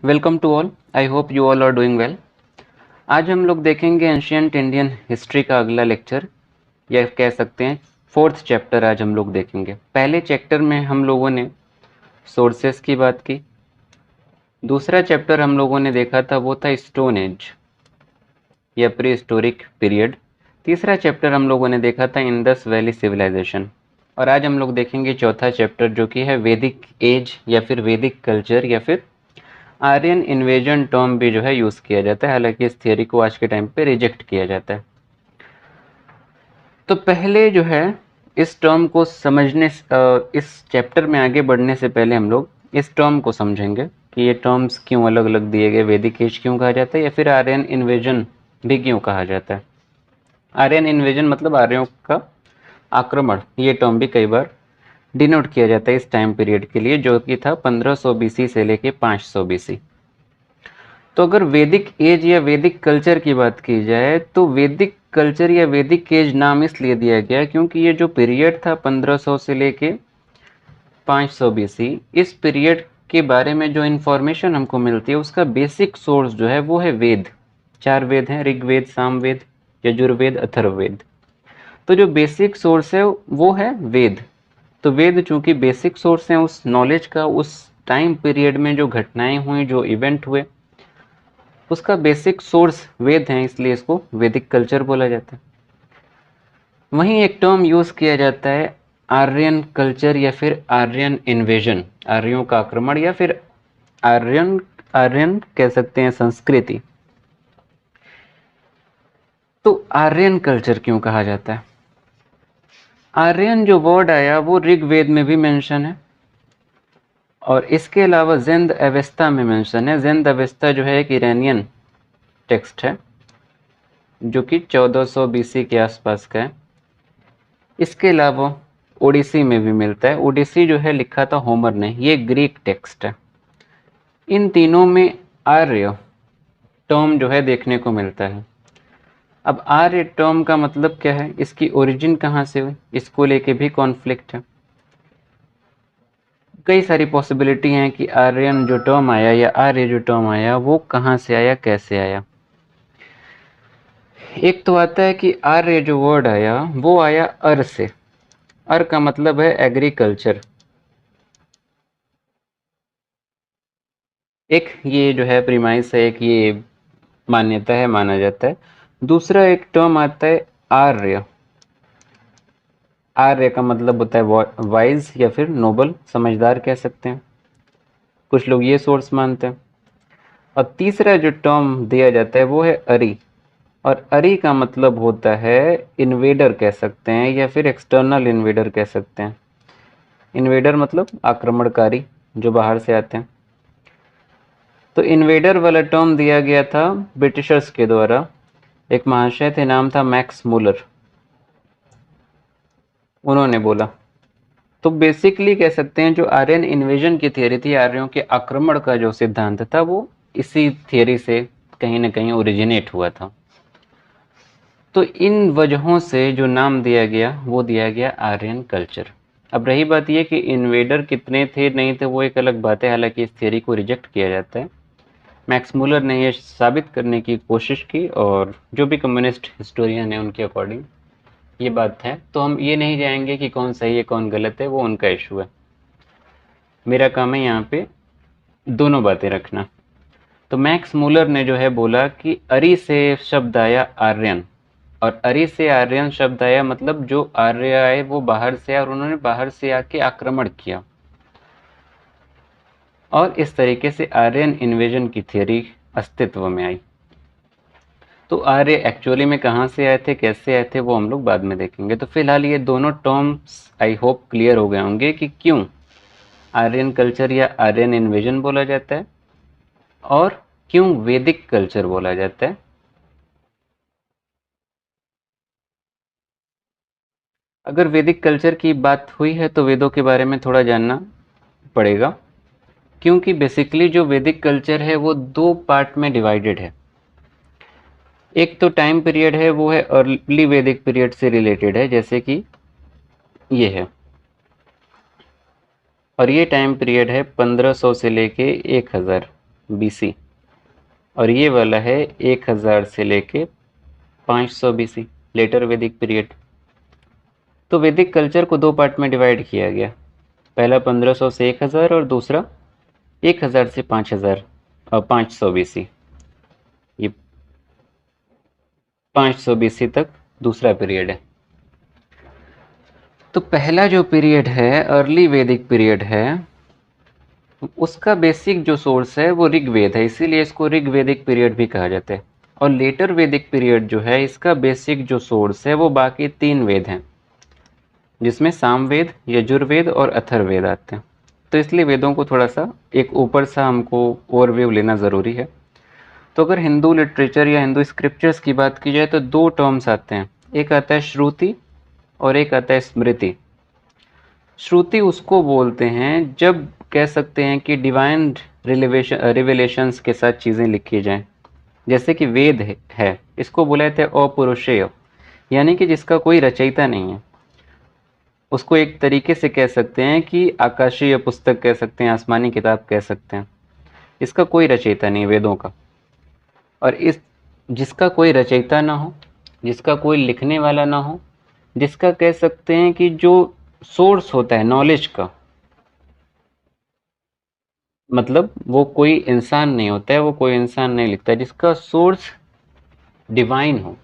Welcome to all. I hope you all are doing well. आज हम लोग देखेंगे एंशियंट इंडियन हिस्ट्री का अगला लेक्चर, या कह सकते हैं फोर्थ चैप्टर। आज हम लोग देखेंगे। पहले चैप्टर में हम लोगों ने सोर्सेस की बात की। दूसरा चैप्टर हम लोगों ने देखा था वो था स्टोन एज या प्री हिस्टोरिक पीरियड। तीसरा चैप्टर हम लोगों ने देखा था इंडस वैली सिविलाइजेशन। और आज हम लोग देखेंगे चौथा चैप्टर जो कि है वैदिक एज या फिर वैदिक कल्चर या फिर आर्यन इन्वेजन टर्म भी जो है यूज़ किया जाता है, हालांकि इस थियोरी को आज के टाइम पे रिजेक्ट किया जाता है। तो पहले जो है इस टर्म को समझने इस चैप्टर में आगे बढ़ने से पहले हम लोग इस टर्म को समझेंगे कि ये टर्म्स क्यों अलग अलग दिए गए। वैदिक एज क्यों कहा जाता है या फिर आर्यन इन्वेजन भी क्यों कहा जाता है। आर्यन इन्वेजन मतलब आर्यों का आक्रमण, ये टर्म भी कई बार डिनोट किया जाता है इस टाइम पीरियड के लिए, जो कि था 1500 बीसी से लेके 500 बीसी। तो अगर वैदिक एज या वैदिक कल्चर की बात की जाए तो वैदिक कल्चर या वैदिक एज नाम इसलिए दिया गया क्योंकि ये जो पीरियड था 1500 से लेके 500 बीसी, इस पीरियड के बारे में जो इन्फॉर्मेशन हमको मिलती है उसका बेसिक सोर्स जो है वो है वेद। 4 वेद हैं, ऋग्वेद, सामवेद, यजुर्वेद, अथर्ववेद। तो जो बेसिक सोर्स है वो है वेद। तो वेद चूंकि बेसिक सोर्स है उस नॉलेज का, उस टाइम पीरियड में जो घटनाएं हुई, जो इवेंट हुए, उसका बेसिक सोर्स वेद है, इसलिए इसको वैदिक कल्चर बोला जाता है। वहीं एक टर्म यूज किया जाता है आर्यन कल्चर या फिर आर्यन इन्वेजन, आर्यों का आक्रमण, या फिर आर्यन आर्यन कह सकते हैं संस्कृति। तो आर्यन कल्चर क्यों कहा जाता है? आर्यन जो वर्ड आया वो ऋग्वेद में भी मेंशन है और इसके अलावा जिंद अवेस्ता में मेंशन है। जिंद अवेस्ता जो है एक ईरानियन टेक्स्ट है जो कि 1400 बीसी के आसपास का है। इसके अलावा ओडिसी में भी मिलता है। ओडिसी जो है लिखा था होमर ने, ये ग्रीक टेक्स्ट है। इन तीनों में आर्य टर्म जो है देखने को मिलता है। अब आर्य टर्म का मतलब क्या है, इसकी ओरिजिन कहाँ से हुई, इसको लेके भी कॉन्फ्लिक्ट है। कई सारी पॉसिबिलिटी हैं कि आर्यन जो टर्म आया या आर्य जो टर्म आया वो कहाँ से आया, कैसे आया। एक तो आता है कि आर्य जो वर्ड आया वो आया अर से। अर का मतलब है एग्रीकल्चर। एक ये जो है प्रीमाइस है, एक ये मान्यता है, माना जाता है। दूसरा एक टर्म आता है आर्य। आर्य का मतलब होता है वाइज या फिर नोबल, समझदार कह सकते हैं। कुछ लोग ये सोर्स मानते हैं। और तीसरा जो टर्म दिया जाता है वो है अरी। और अरी का मतलब होता है इन्वेडर कह सकते हैं या फिर एक्सटर्नल इन्वेडर कह सकते हैं। इन्वेडर मतलब आक्रमणकारी जो बाहर से आते हैं। तो इन्वेडर वाला टर्म दिया गया था ब्रिटिशर्स के द्वारा। एक महाशय थे, नाम था मैक्स मूलर, उन्होंने बोला। तो बेसिकली कह सकते हैं जो आर्यन इन्वेजन की थियरी थी, आर्यों के आक्रमण का जो सिद्धांत था, वो इसी थियरी से कहीं ना कहीं ओरिजिनेट हुआ था। तो इन वजहों से जो नाम दिया गया वो दिया गया आर्यन कल्चर। अब रही बात ये कि इन्वेडर कितने थे नहीं थे वो एक अलग बात है, हालांकि इस थियरी को रिजेक्ट किया जाता है। मैक्स मूलर ने यह साबित करने की कोशिश की और जो भी कम्युनिस्ट हिस्टोरियन है उनके अकॉर्डिंग ये बात है। तो हम ये नहीं जाएंगे कि कौन सही है कौन गलत है, वो उनका इशू है। मेरा काम है यहाँ पे दोनों बातें रखना। तो मैक्स मूलर ने जो है बोला कि अरी से शब्द आया आर्यन, और अरी से आर्यन शब्द आया मतलब जो आर्य आए वो बाहर से आए और उन्होंने बाहर से आके आक्रमण किया, और इस तरीके से आर्यन इन्वेजन की थियरी अस्तित्व में आई। तो आर्य एक्चुअली में कहाँ से आए थे, कैसे आए थे, वो हम लोग बाद में देखेंगे। तो फिलहाल ये दोनों टर्म्स आई होप क्लियर हो गए होंगे कि क्यों आर्यन कल्चर या आर्यन इन्वेजन बोला जाता है और क्यों वैदिक कल्चर बोला जाता है। अगर वैदिक कल्चर की बात हुई है तो वेदों के बारे में थोड़ा जानना पड़ेगा, क्योंकि बेसिकली जो वैदिक कल्चर है वो दो पार्ट में डिवाइडेड है। एक तो टाइम पीरियड है वो है अर्ली वैदिक पीरियड से रिलेटेड है, जैसे कि ये है। और ये टाइम पीरियड है 1500 से लेके 1000 BC और ये वाला है 1000 से लेके 500 BC, लेटर वैदिक पीरियड। तो वैदिक कल्चर को दो पार्ट में डिवाइड किया गया, पहला 1500 से 1000 और दूसरा 1000 से 5000 और 500 BC। ये 500 BC तक दूसरा पीरियड है। तो पहला जो पीरियड है अर्ली वैदिक पीरियड है, उसका बेसिक जो सोर्स है वो ऋग्वेद है, इसीलिए इसको ऋग्वैदिक पीरियड भी कहा जाता है। और लेटर वैदिक पीरियड जो है इसका बेसिक जो सोर्स है वो बाकी 3 वेद हैं, जिसमें सामवेद, यजुर्वेद और अथर्ववेद आते हैं। तो इसलिए वेदों को थोड़ा सा एक ऊपर सा हमको ओवरव्यू लेना ज़रूरी है। तो अगर हिंदू लिटरेचर या हिंदू स्क्रिप्चर्स की बात की जाए तो दो टर्म्स आते हैं, एक आता है श्रुति और एक आता है स्मृति। श्रुति उसको बोलते हैं जब कह सकते हैं कि डिवाइन रिवेलेशंस के साथ चीज़ें लिखी जाएं, जैसे कि वेद है, इसको बोला जाता है अपौरुषेय, यानी कि जिसका कोई रचयिता नहीं है। उसको एक तरीके से कह सकते हैं कि आकाशीय पुस्तक कह सकते हैं, आसमानी किताब कह सकते हैं, इसका कोई रचयिता नहीं वेदों का। और इस जिसका कोई रचयिता ना हो, जिसका कोई लिखने वाला ना हो, जिसका कह सकते हैं कि जो सोर्स होता है नॉलेज का, मतलब वो कोई इंसान नहीं होता है, वो कोई इंसान नहीं लिखता है, जिसका सोर्स डिवाइन हो,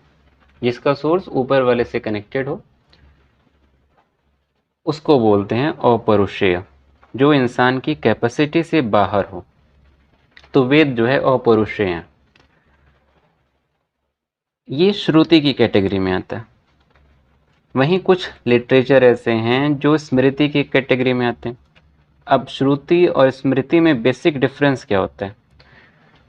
जिसका सोर्स ऊपर वाले से कनेक्टेड हो, उसको बोलते हैं अपौरुषेय, जो इंसान की कैपेसिटी से बाहर हो। तो वेद जो है अपौरुषेय है, ये श्रुति की कैटेगरी में आता है। वहीं कुछ लिटरेचर ऐसे हैं जो स्मृति की कैटेगरी में आते हैं। अब श्रुति और स्मृति में बेसिक डिफरेंस क्या होता है?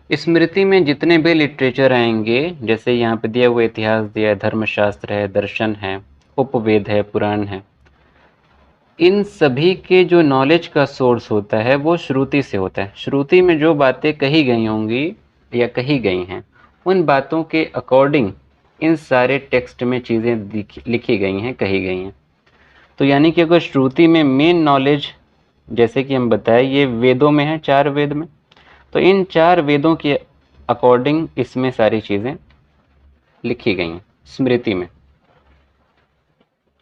स्मृति में जितने भी लिटरेचर आएंगे, जैसे यहाँ पे दिया हुआ इतिहास दिया है, धर्मशास्त्र है, दर्शन है, उपवेद है, पुराण है, इन सभी के जो नॉलेज का सोर्स होता है वो श्रुति से होता है। श्रुति में जो बातें कही गई होंगी या कही गई हैं, उन बातों के अकॉर्डिंग इन सारे टेक्स्ट में चीज़ें लिखी गई हैं, कही गई हैं। तो यानी कि अगर श्रुति में मेन नॉलेज, जैसे कि हम बताएं ये वेदों में है, 4 वेद में, तो इन 4 वेदों के अकॉर्डिंग इसमें सारी चीज़ें लिखी गई हैं स्मृति में।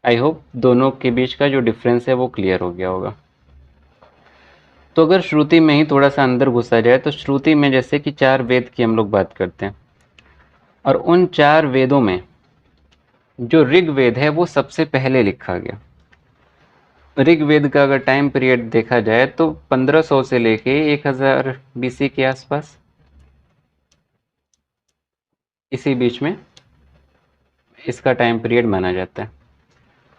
आई होप दोनों के बीच का जो डिफरेंस है वो क्लियर हो गया होगा। तो अगर श्रुति में ही थोड़ा सा अंदर घुसा जाए तो श्रुति में जैसे कि 4 वेद की हम लोग बात करते हैं, और उन 4 वेदों में जो ऋग्वेद है वो सबसे पहले लिखा गया। ऋग्वेद का अगर टाइम पीरियड देखा जाए तो 1500 से लेके 1000 BC के आसपास, इसी बीच में इसका टाइम पीरियड माना जाता है।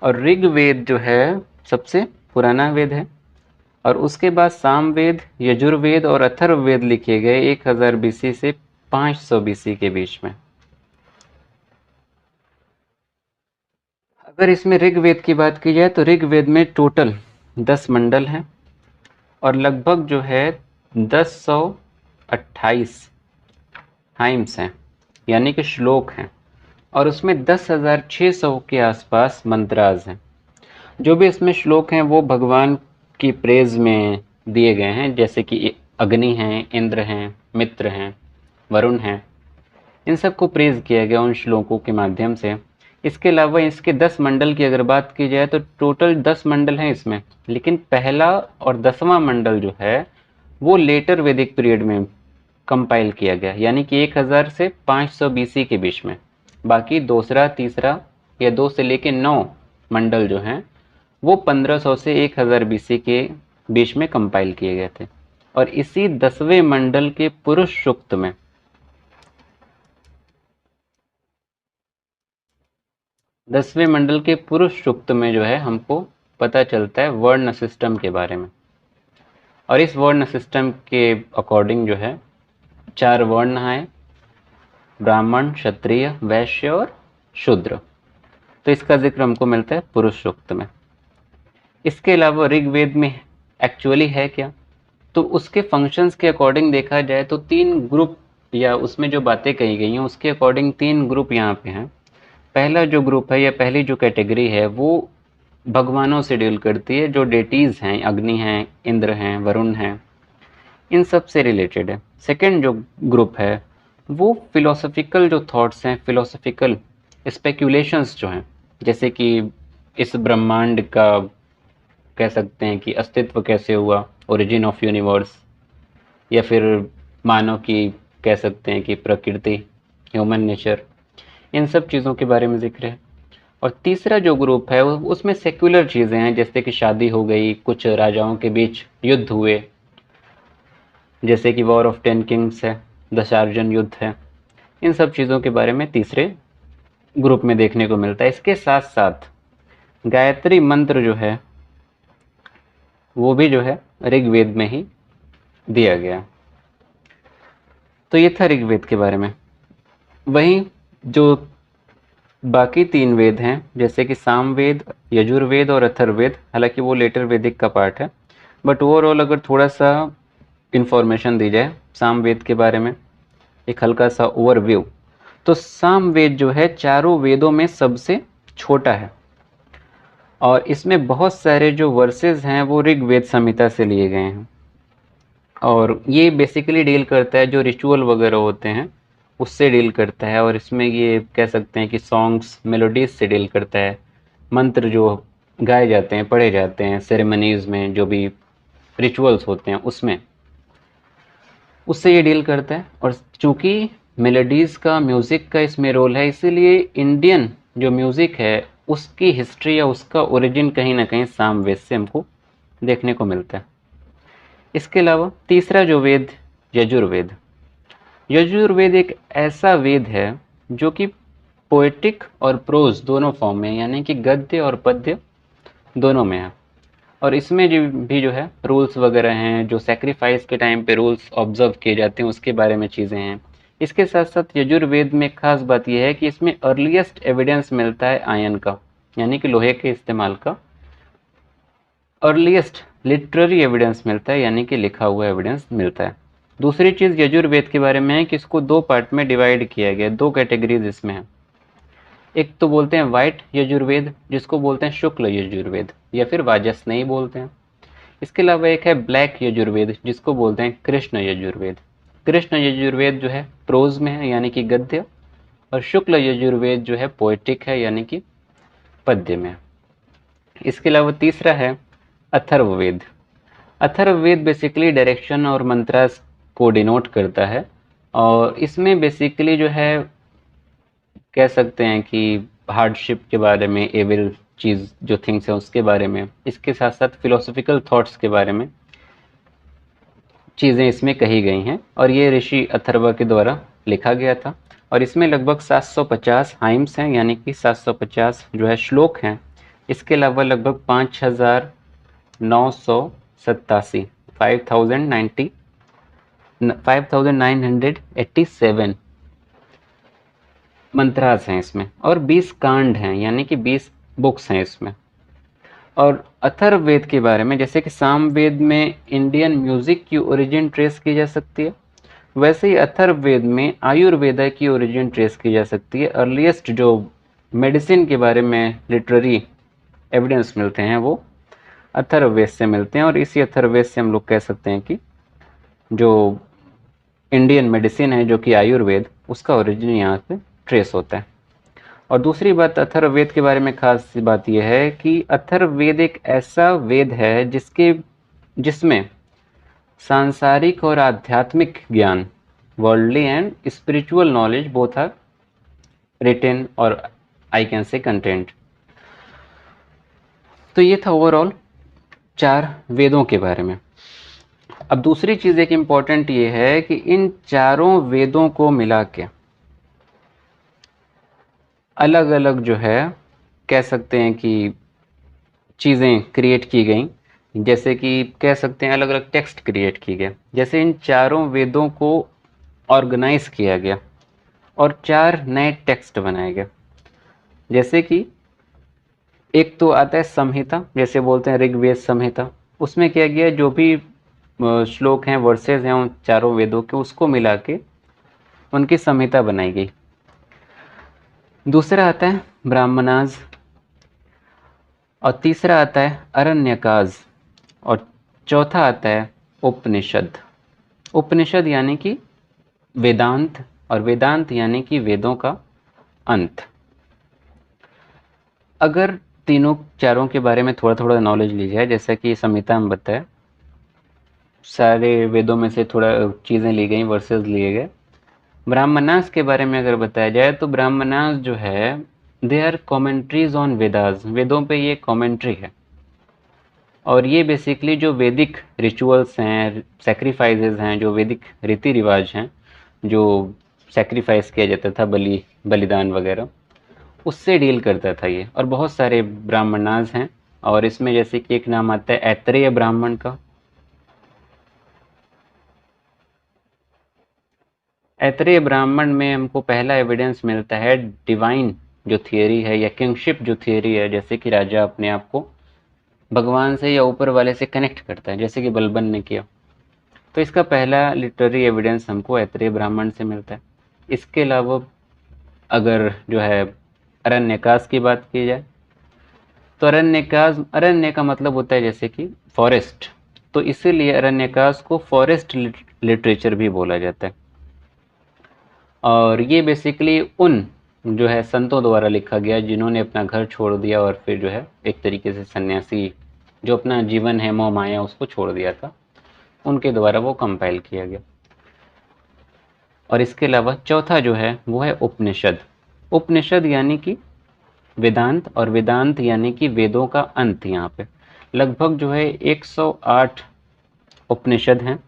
और ऋग्वेद जो है सबसे पुराना वेद है, और उसके बाद सामवेद, यजुर्वेद और अथर्ववेद लिखे गए 1000 BC से 500 BC के बीच में। अगर इसमें ऋग्वेद की बात की जाए तो ऋग्वेद में टोटल 10 मंडल हैं और लगभग जो है 1028 हाइम्स हैं, यानी कि श्लोक हैं, और उसमें 10,600 के आसपास मंत्राज हैं। जो भी इसमें श्लोक हैं वो भगवान की प्रेज में दिए गए हैं, जैसे कि अग्नि हैं, इंद्र हैं, मित्र हैं, वरुण हैं, इन सबको प्रेज किया गया उन श्लोकों के माध्यम से। इसके अलावा इसके 10 मंडल की अगर बात की जाए तो टोटल 10 मंडल हैं इसमें, लेकिन पहला और 10वां मंडल जो है वो लेटर वैदिक पीरियड में कंपाइल किया गया, यानी कि 1000 से 500 BC के बीच में। बाकी दूसरा, तीसरा या 2 से लेके 9 मंडल जो हैं वो 1500 से 1000 BC के बीच में कंपाइल किए गए थे। और इसी 10वें मंडल के पुरुष सूक्त में 10वें मंडल के पुरुष सूक्त में जो है हमको पता चलता है वर्ण सिस्टम के बारे में। और इस वर्ण सिस्टम के अकॉर्डिंग जो है 4 वर्ण हैं, ब्राह्मण, क्षत्रिय, वैश्य और शूद्र। तो इसका जिक्र हमको मिलता है पुरुष सूक्त में। इसके अलावा ऋग्वेद में एक्चुअली है क्या, तो उसके फंक्शंस के अकॉर्डिंग देखा जाए तो 3 ग्रुप, या उसमें जो बातें कही गई हैं उसके अकॉर्डिंग 3 ग्रुप यहाँ पे हैं। पहला जो ग्रुप है या पहली जो कैटेगरी है वो भगवानों से डील करती है, जो डेटीज़ हैं, अग्नि हैं, इंद्र हैं, वरुण हैं, इन सब से रिलेटेड है। सेकेंड जो ग्रुप है वो फिलोसफिकल जो थॉट्स हैं, फिलोसफिकल स्पेक्यूलेशंस जो हैं, जैसे कि इस ब्रह्मांड का कह सकते हैं कि अस्तित्व कैसे हुआ, ओरिजिन ऑफ यूनिवर्स, या फिर मानव की कह सकते हैं कि प्रकृति, ह्यूमन नेचर, इन सब चीज़ों के बारे में जिक्र है। और तीसरा जो ग्रुप है उसमें सेक्युलर चीज़ें हैं, जैसे कि शादी हो गई, कुछ राजाओं के बीच युद्ध हुए, जैसे कि वॉर ऑफ 10 किंग्स है, दशार्जुन युद्ध है। इन सब चीज़ों के बारे में तीसरे ग्रुप में देखने को मिलता है। इसके साथ साथ गायत्री मंत्र जो है वो भी जो है ऋग्वेद में ही दिया गया। तो ये था ऋग्वेद के बारे में। वहीं जो बाकी तीन वेद हैं, जैसे कि सामवेद, यजुर्वेद और अथर्ववेद, हालांकि वो लेटर वैदिक का पार्ट है, बट ओवरऑल अगर थोड़ा सा इंफॉर्मेशन दी जाए सामवेद के बारे में, एक हल्का सा ओवरव्यू, तो सामवेद जो है चारों वेदों में सबसे छोटा है और इसमें बहुत सारे जो वर्सेस हैं वो ऋग्वेद संहिता से लिए गए हैं। और ये बेसिकली डील करता है जो रिचुअल वगैरह होते हैं उससे डील करता है, और इसमें ये कह सकते हैं कि सॉन्ग्स, मेलोडीज से डील करता है, मंत्र जो गाए जाते हैं, पढ़े जाते हैं सेरेमनीज़ में, जो भी रिचुअल्स होते हैं उसमें, उससे ये डील करता है। और चूँकि मेलोडीज़ का, म्यूज़िक का इसमें रोल है, इसीलिए इंडियन जो म्यूज़िक है उसकी हिस्ट्री या उसका ओरिजिन कहीं ना कहीं सामवेद से हमको देखने को मिलता है। इसके अलावा तीसरा जो वेद, यजुर्वेद, यजुर्वेद एक ऐसा वेद है जो कि पोएटिक और प्रोज दोनों फॉर्म में, यानी कि गद्य और पद्य दोनों में है। और इसमें जो है रूल्स वगैरह हैं, जो सेक्रीफाइस के टाइम पे रूल्स ऑब्जर्व किए जाते हैं उसके बारे में चीज़ें हैं। इसके साथ साथ यजुर्वेद में खास बात यह है कि इसमें अर्लीस्ट एविडेंस मिलता है आयन का, यानी कि लोहे के इस्तेमाल का अर्लीस्ट लिटरेरी एविडेंस मिलता है, यानी कि लिखा हुआ एविडेंस मिलता है। दूसरी चीज़ यजुर्वेद के बारे में है कि इसको दो पार्ट में डिवाइड किया गया, दो कैटेगरीज इसमें है। एक तो बोलते हैं वाइट यजुर्वेद, जिसको बोलते हैं शुक्ल यजुर्वेद या फिर वाजस्नेयी बोलते हैं। इसके अलावा एक है ब्लैक यजुर्वेद, जिसको बोलते हैं कृष्ण यजुर्वेद। कृष्ण यजुर्वेद जो है प्रोज में है, यानी कि गद्य, और शुक्ल यजुर्वेद जो है पोएटिक है, यानी कि पद्य में। इसके अलावा तीसरा है अथर्ववेद। अथर्ववेद बेसिकली डायरेक्शन और मंत्रास को डिनोट करता है, और इसमें बेसिकली जो है कह सकते हैं कि हार्डशिप के बारे में, एविल चीज़ जो थिंग्स है उसके बारे में, इसके साथ साथ फिलोसफिकल थॉट्स के बारे में चीज़ें इसमें कही गई हैं, और ये ऋषि अथर्व के द्वारा लिखा गया था। और इसमें लगभग 750 हाइम्स हैं, यानी कि 750 जो है श्लोक हैं। इसके अलावा लगभग 5987 5987 मंत्रास हैं इसमें, और 20 कांड हैं, यानी कि 20 बुक्स हैं इसमें। और अथर्ववेद के बारे में, जैसे कि सामवेद में इंडियन म्यूजिक की ओरिजिन ट्रेस की जा सकती है, वैसे ही अथर्ववेद में आयुर्वेदा की ओरिजिन ट्रेस की जा सकती है। अर्लीस्ट जो मेडिसिन के बारे में लिटरेरी एविडेंस मिलते हैं वो अथर्ववेद से मिलते हैं, और इसी अथर्ववेद से हम लोग कह सकते हैं कि जो इंडियन मेडिसिन है, जो कि आयुर्वेद, उसका ओरिजिन यहाँ से ट्रेस होता है। और दूसरी बात अथर्ववेद के बारे में खास बात यह है कि अथर्ववेद एक ऐसा वेद है जिसमें सांसारिक और आध्यात्मिक ज्ञान, worldly and spiritual knowledge both are written, और आई कैन से कंटेंट। तो ये था ओवरऑल 4 वेदों के बारे में। अब दूसरी चीज़ एक इम्पॉर्टेंट ये है कि इन चारों वेदों को मिला के अलग अलग जो है कह सकते हैं कि चीज़ें क्रिएट की गई, जैसे कि कह सकते हैं अलग अलग टेक्स्ट क्रिएट किए गए। जैसे इन चारों वेदों को ऑर्गेनाइज किया गया और 4 नए टेक्स्ट बनाए गए। जैसे कि एक तो आता है संहिता, जैसे बोलते हैं ऋग्वेद संहिता, उसमें किया गया जो भी श्लोक हैं, वर्सेज हैं उन चारों वेदों के, उसको मिला के उनकी संहिता बनाई गई। दूसरा आता है ब्राह्मणाज, और तीसरा आता है अरण्यकाज, और चौथा आता है उपनिषद। उपनिषद यानी कि वेदांत, और वेदांत यानी कि वेदों का अंत। अगर तीनों चारों के बारे में थोड़ा थोड़ा नॉलेज ली जाए, जैसा कि संहिता में बताया, सारे वेदों में से थोड़ा चीज़ें ली गई, वर्सेस लिए गए। ब्राह्मणास के बारे में अगर बताया जाए तो ब्राह्मणास जो है, they are commentaries on Vedas, वेदों पे ये कॉमेंट्री है। और ये बेसिकली जो वैदिक रिचुअल्स हैं, सेक्रीफाइसेस हैं, जो वैदिक रीति रिवाज हैं, जो सेक्रीफाइस किया जाता था, बलिदान वगैरह, उससे डील करता था ये। और बहुत सारे ब्राह्मणास हैं, और इसमें जैसे कि एक नाम आता है ऐत्रेय ब्राह्मण का। ऐत्रेय ब्राह्मण में हमको पहला एविडेंस मिलता है डिवाइन जो थियरी है, या किंगशिप जो थियरी है, जैसे कि राजा अपने आप को भगवान से या ऊपर वाले से कनेक्ट करता है, जैसे कि बलबन ने किया। तो इसका पहला लिटरेरी एविडेंस हमको ऐत्रेय ब्राह्मण से मिलता है। इसके अलावा अगर जो है अरण्यकाश की बात की जाए, तो अरण्यकाश, अरण्य का मतलब होता है जैसे कि फॉरेस्ट, तो इसीलिए अरण्यकाश को फॉरेस्ट लिटरेचर भी बोला जाता है। और ये बेसिकली उन जो है संतों द्वारा लिखा गया जिन्होंने अपना घर छोड़ दिया और फिर जो है एक तरीके से सन्यासी, जो अपना जीवन है मोह माया उसको छोड़ दिया था, उनके द्वारा वो कंपाइल किया गया। और इसके अलावा चौथा जो है वो है उपनिषद। उपनिषद यानी कि वेदांत, और वेदांत यानी कि वेदों का अंत। यहाँ पे लगभग जो है 108 उपनिषद हैं।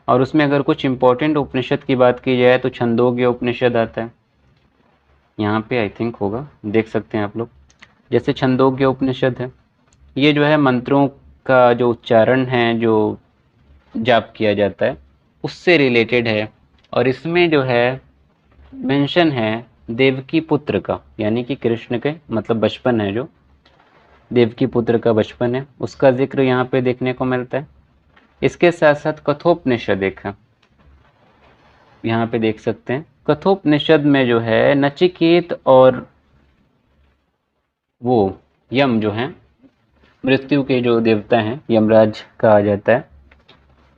और उसमें अगर कुछ इंपॉर्टेंट उपनिषद की बात की जाए तो छंदोग्य उपनिषद आता है, यहाँ पे आई थिंक होगा, देख सकते हैं आप लोग। जैसे छंदोग्य उपनिषद है, ये जो है मंत्रों का जो उच्चारण है, जो जाप किया जाता है, उससे रिलेटेड है। और इसमें जो है मेंशन है देवकी पुत्र का, यानी कि कृष्ण के मतलब बचपन है, जो देवकी पुत्र का बचपन है, उसका जिक्र यहाँ पे देखने को मिलता है। इसके साथ साथ कठोपनिषद एक है, यहाँ पे देख सकते हैं। कठोपनिषद में जो है नचिकेत और वो यम जो हैं, मृत्यु के जो देवता हैं, यमराज कहा जाता है,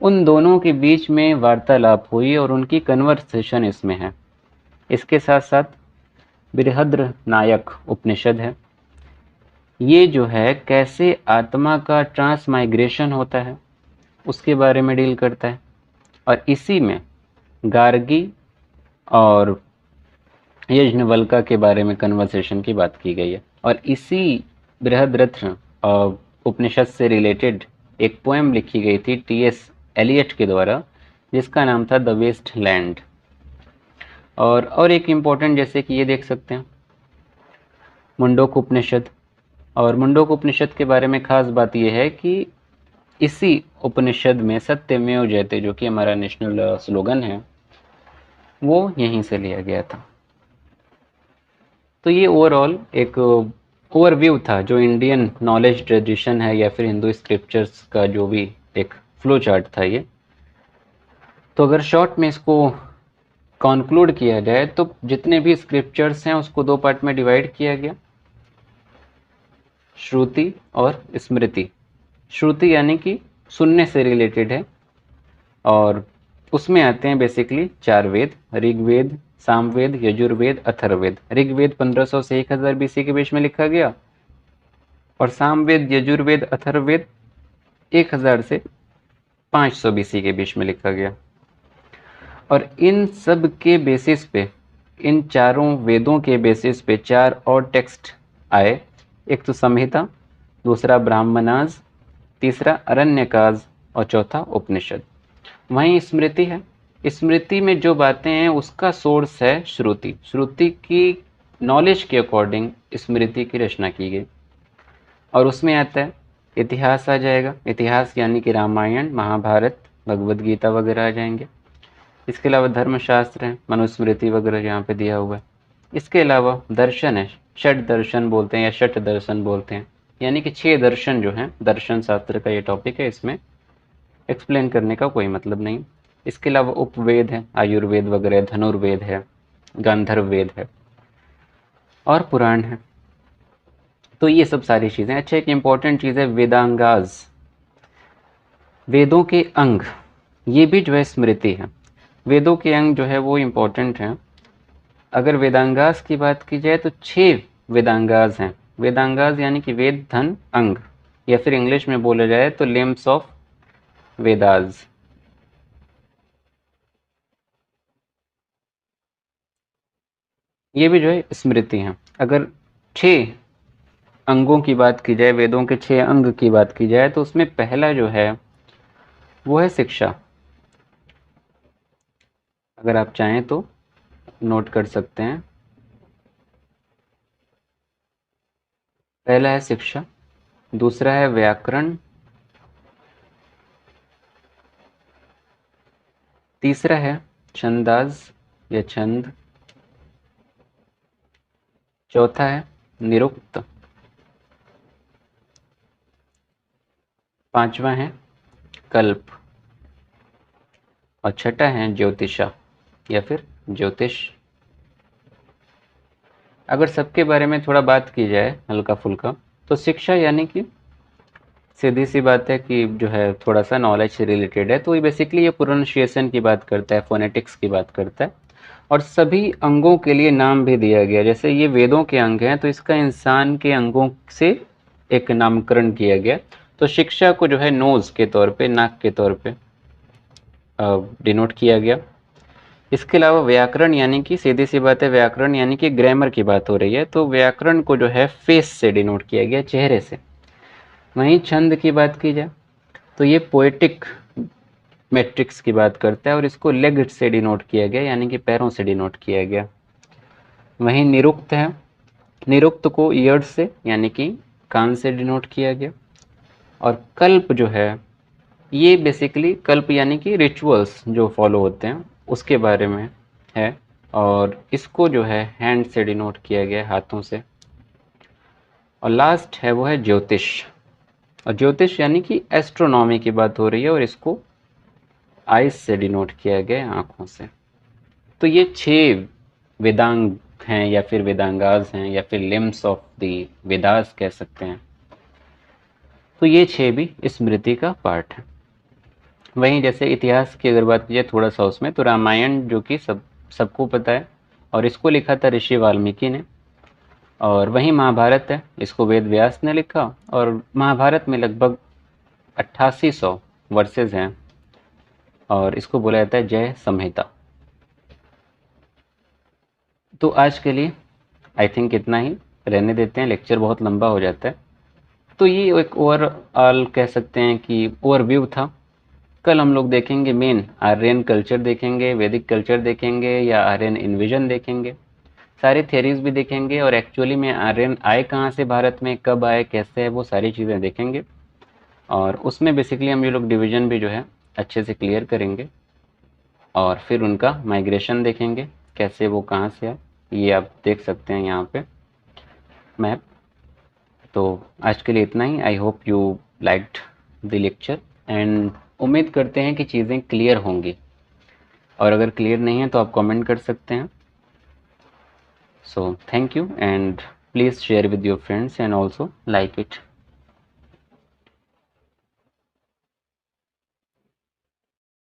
उन दोनों के बीच में वार्तालाप हुई और उनकी कन्वर्सेशन इसमें है। इसके साथ साथ बृहद्र नायक उपनिषद है, ये जो है कैसे आत्मा का ट्रांसमाइग्रेशन होता है उसके बारे में डील करता है। और इसी में गार्गी और यज्ञवल्का के बारे में कन्वर्सेशन की बात की गई है। और इसी बृहद्रथ उपनिषद से रिलेटेड एक पोएम लिखी गई थी टी.एस. एलियट के द्वारा, जिसका नाम था द वेस्ट लैंड। और एक इम्पोर्टेंट, जैसे कि ये देख सकते हैं मुंडोक उपनिषद। और मुंडोक उपनिषद के बारे में खास बात यह है कि इसी उपनिषद में सत्यमेव जयते, जो कि हमारा नेशनल स्लोगन है, वो यहीं से लिया गया था। तो ये ओवरऑल एक ओवरव्यू था, जो इंडियन नॉलेज ट्रेडिशन है या फिर हिंदू स्क्रिप्चर्स का जो भी एक फ्लो चार्ट था ये। तो अगर शॉर्ट में इसको कॉन्क्लूड किया जाए तो जितने भी स्क्रिप्चर्स हैं उसको दो पार्ट में डिवाइड किया गया, श्रुति और स्मृति। श्रुति यानी कि सुनने से रिलेटेड है, और उसमें आते हैं बेसिकली चार वेद, ऋग्वेद, सामवेद, यजुर्वेद, अथर्ववेद। ऋग्वेद 1500 से 1000 बीसी के बीच में लिखा गया, और सामवेद, यजुर्वेद, अथर्ववेद 1000 से 500 बीसी के बीच में लिखा गया। और इन सब के बेसिस पे, इन चारों वेदों के बेसिस पे चार और टेक्स्ट आए। एक तो संहिता, दूसरा ब्राह्मणास, तीसरा अरण्यकाश, और चौथा उपनिषद। वहीं स्मृति है, स्मृति में जो बातें हैं उसका सोर्स है श्रुति। श्रुति की नॉलेज के अकॉर्डिंग स्मृति की रचना की गई। और उसमें आता है इतिहास आ जाएगा, इतिहास यानी कि रामायण, महाभारत, भगवद गीता वगैरह आ जाएंगे। इसके अलावा धर्मशास्त्र हैं, मनुस्मृति वगैरह यहाँ पे दिया हुआ है। इसके अलावा दर्शन है, षट दर्शन बोलते हैं या षट दर्शन बोलते हैं, यानी कि 6 दर्शन जो हैं, दर्शन शास्त्र का ये टॉपिक है, इसमें एक्सप्लेन करने का कोई मतलब नहीं। इसके अलावा उपवेद है, आयुर्वेद वगैरह, धनुर्वेद है, गांधर्व वेद है, और पुराण है। तो ये सब सारी चीज़ें। अच्छा, एक इम्पॉर्टेंट चीज़ है वेदांगाज, वेदों के अंग, ये भी जो है स्मृति है। वेदों के अंग जो है वो इम्पोर्टेंट हैं। अगर वेदांगास की बात की जाए तो 6 वेदांगास हैं। वेदांगास यानी कि वेद धन अंग, या फिर इंग्लिश में बोला जाए तो लिम्स ऑफ वेदास। ये भी जो है स्मृति हैं। अगर 6 अंगों की बात की जाए, वेदों के 6 अंग की बात की जाए, तो उसमें पहला जो है वो है शिक्षा। अगर आप चाहें तो नोट कर सकते हैं। पहला है शिक्षा, दूसरा है व्याकरण, तीसरा है छंदास या छंद, चौथा है निरुक्त, पांचवा है कल्प, और छठा है ज्योतिषा या फिर ज्योतिष। अगर सबके बारे में थोड़ा बात की जाए हल्का फुल्का, तो शिक्षा यानी कि सीधी सी बात है कि जो है थोड़ा सा नॉलेज से रिलेटेड है, तो ये बेसिकली ये प्रोनाउंसिएशन की बात करता है, फोनेटिक्स की बात करता है। और सभी अंगों के लिए नाम भी दिया गया, जैसे ये वेदों के अंग हैं तो इसका इंसान के अंगों से एक नामकरण किया गया। तो शिक्षा को जो है नोज के तौर पे, नाक के तौर पे डिनोट किया गया। इसके अलावा व्याकरण यानी कि सीधी सी बात है, व्याकरण यानी कि ग्रामर की बात हो रही है, तो व्याकरण को जो है फेस से डिनोट किया गया, चेहरे से। वहीं छंद की बात की जाए तो ये पोएटिक मैट्रिक्स की बात करता है, और इसको लेग से डिनोट किया गया, यानी कि पैरों से डिनोट किया गया। वहीं निरुक्त है, निरुक्त को ईयर्स से यानी कि कान से डिनोट किया गया। और कल्प जो है, ये बेसिकली कल्प यानी कि रिचुअल्स जो फॉलो होते हैं उसके बारे में है, और इसको जो है हैंड से डिनोट किया गया, हाथों से। और लास्ट है वो है ज्योतिष, और ज्योतिष यानी कि एस्ट्रोनॉमी की बात हो रही है, और इसको आइस से डिनोट किया गया, आंखों से। तो ये 6 वेदांग हैं या फिर वेदांगास हैं या फिर लिम्स ऑफ द वेदास कह सकते हैं। तो ये 6 भी स्मृति का पार्ट है। वहीं जैसे इतिहास की अगर बात की जाए थोड़ा सा उसमें, तो रामायण जो कि सबको पता है, और इसको लिखा था ऋषि वाल्मीकि ने। और वहीं महाभारत है, इसको वेद व्यास ने लिखा, और महाभारत में लगभग 8800 वर्सेज हैं, और इसको बोला जाता है जय संहिता। तो आज के लिए आई थिंक इतना ही, रहने देते हैं, लेक्चर बहुत लंबा हो जाता है। तो ये एक ओवरऑल कह सकते हैं कि ओवरव्यू था। कल हम लोग देखेंगे मेन आर्यन कल्चर देखेंगे, वैदिक कल्चर देखेंगे, या आर्यन इन्विजन देखेंगे, सारी थियरीज भी देखेंगे, और एक्चुअली में आर्यन आए कहाँ से भारत में, कब आए, कैसे है, वो सारी चीज़ें देखेंगे। और उसमें बेसिकली हम ये लोग डिवीज़न भी जो है अच्छे से क्लियर करेंगे, और फिर उनका माइग्रेशन देखेंगे, कैसे वो कहाँ से आए। ये आप देख सकते हैं यहाँ पे मैप। तो आज के लिए इतना ही। I hope you liked the lecture, and उम्मीद करते हैं कि चीज़ें क्लियर होंगी, और अगर क्लियर नहीं है तो आप कमेंट कर सकते हैं। So thank you, and please share with your friends and also like it.